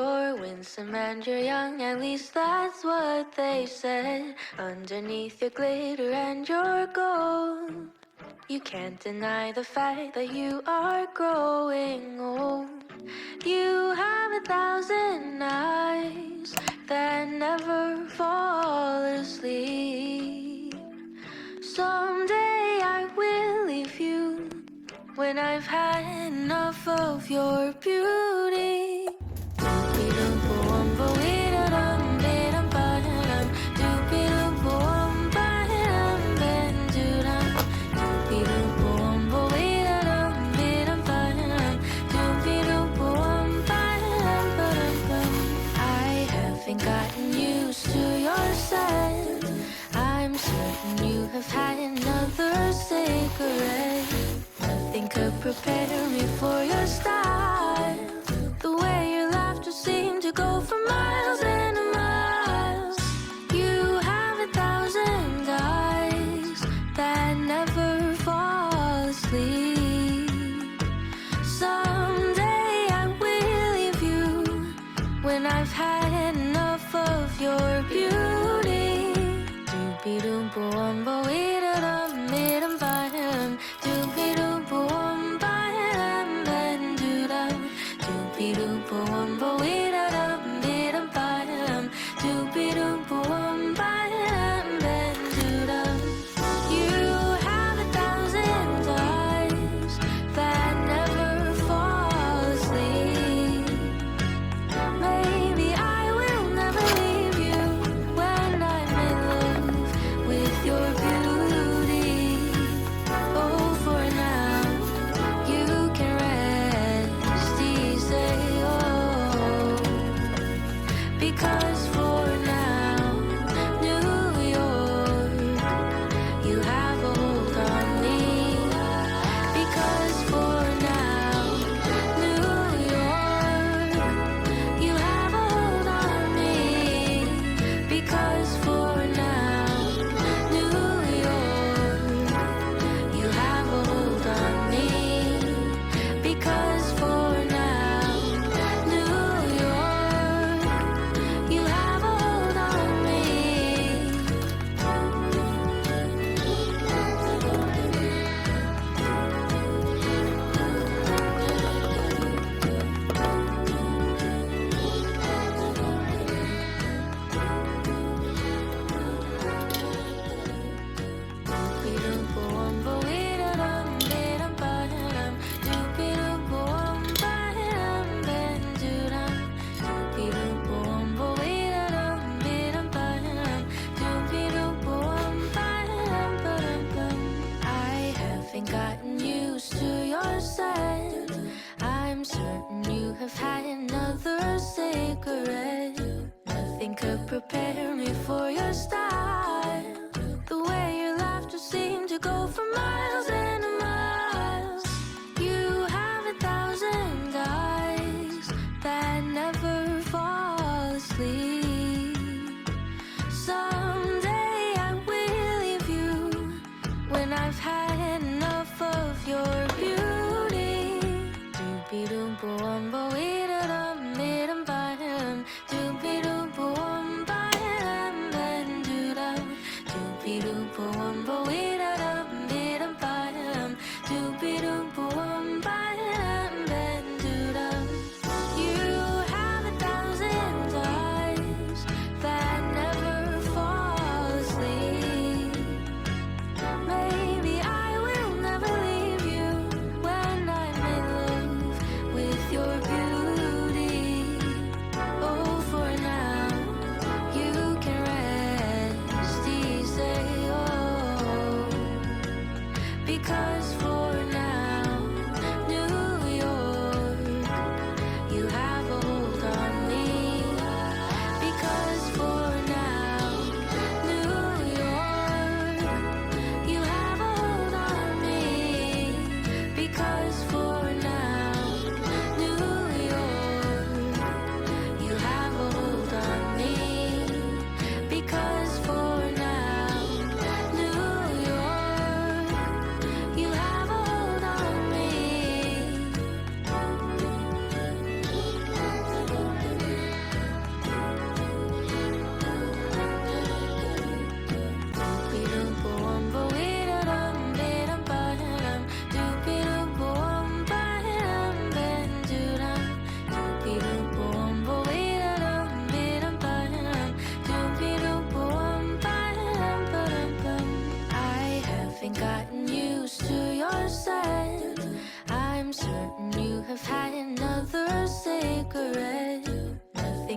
you're winsome and you're young, at least that's what they said. Underneath your glitter and your gold, you can't deny the fact that you are growing old. You have 1,000 eyes that never fall asleep. Someday I will leave you when I've had enough of your beauty. I haven't gotten used to your scent. I'm certain you have had another cigarette. Nothing could prepare me for your style. The way your laughter seemed to go for miles and miles. You have 1,000 eyes that never fall asleep. Someday I will leave you when I've had enough of your beauty. Doopy-doop-boom-bo-ee-da-dum-ee-dum-ba-dum. Doopy-doop-boom-ba-dum-ba-dum-doo-dum. Doopy-doop-boom-bo-ee-da-dum-ee-dum-ba-dum. Doopy-doop-boom-ba-dum-ba-dum-doo-dum. You have 1,000 eyes that never fall asleep. Maybe I will never leave you when I'm in love with your beauty. Oh, for now you can rest easy, oh, because for now, New York, you have a hold on me. Because for now, New York, you have a hold on me. Because for now, New York, you have a hold on me. Because for now, New York, you have a hold on me. Doopy-doop-boom-bo-ee-da-dum-ee-dum-ba-dum. Doopy-doop-boom-ba-dum-ba-dum-doo-dum. Doopy-doop-boom-bo-ee-da-dum-ee-dum-ba-dum. Doopy-doop-boom-ba-dum-ba-dum-bum. I haven't gotten used to your scent. I'm certain you have had another cigarette. Nothing could prepare me for your style. The way your laughter seemed to go for miles and miles. You have 1,000 eyes that never fall asleep. Someday I will leave you when I've had enough of your beauty. Doopy-doop-boom-bo-ee-da-dum-ee-dum-ba-dum. Doopy-doop-boom-ba-dum-ba-dum-doo-dum. Doopy-doop-boom-bo-ee-da-dum-ee-dum-ba-dum. Doopy-doop-boom-ba-dum-ba-dum-doo-dum. You have 1,000 eyes that never fall asleep. Maybe I will never leave you when I'm in love with your beauty.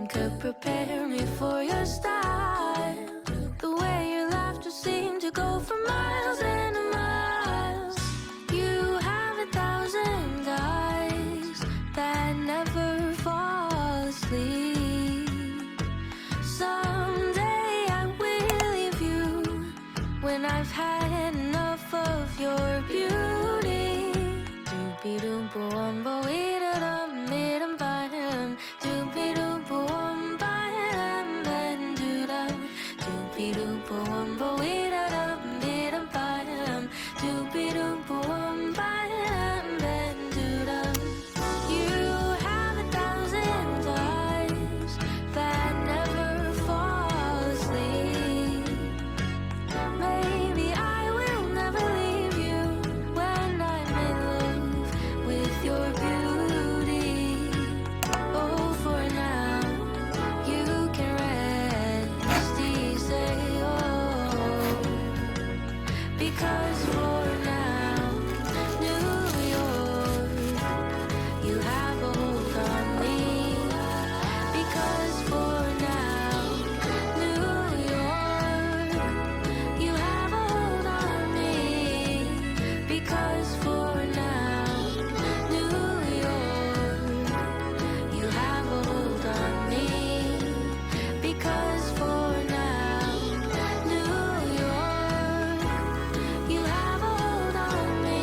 Nothing could prepare me for your style. The way your laughter seemed to go for miles and miles. You have 1,000 eyes that never fall asleep. Someday I will leave you when I've had enough of your beauty. Doopy-doop-boom-bo, ee-da-dum-ee-dum-ba-dum. Doopy-doop-boom-ba-dum, ba-dum-doo-dum. Doopy-doop-boom-bo, ee-da-dum-ee-dum-ba-dum. Doopy-doop-boom-ba-dum, ba-dum-doo-dum. You have 1,000 eyes that never fall asleep. Maybe I will never leave you when I'm in love with your beauty. Oh, for now you can rest easy. Oh, because for now, New York, you have a hold on me. Because for now, New York, you have a hold on me. Because for now, New York, you have a hold on me. Because for now, New York, you have a hold on me.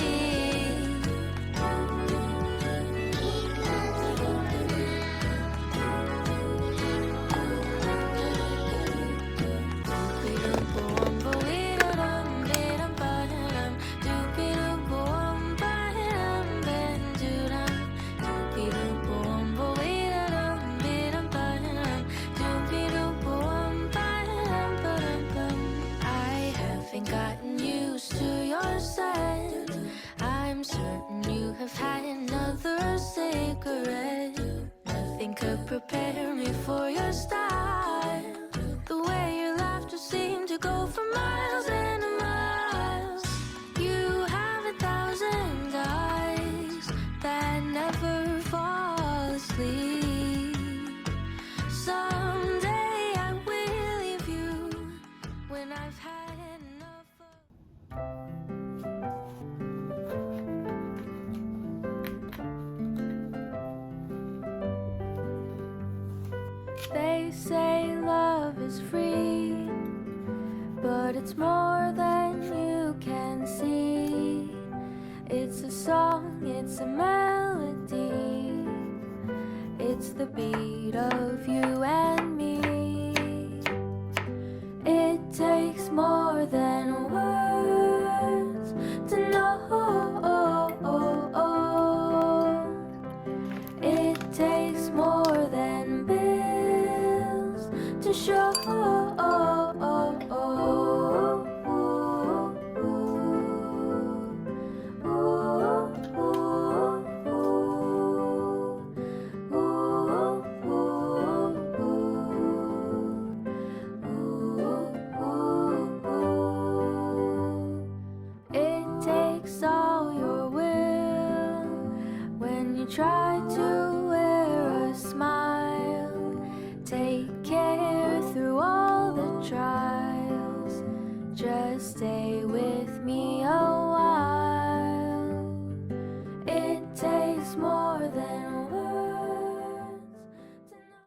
Doopy-doop-boom-bo, ee-da-dum-ee-dum-ba-dum. Doopy-doop-boom-ba-dum, ba-dum-doo-dum. Doopy-doop-boom-bo, ee-da-dum-ee-dum-ba-dum. Doopy-doop-boom-ba-dum, ba-dum-bum. I haven't gotten used to your scent. I'm certain you have had another cigarette. Nothing could prepare me for your style. The way your laughter seemed to go for miles and miles. You have 1,000 eyes that never fall asleep. Someday I will leave you when I've had enough of. They say love is free, but it's more than you can see. It's a song, it's a melody. It's the beat of you and me. It takes more than words to know. It takes more than bills to show. It takes all your will when you try to wear a smile. Take care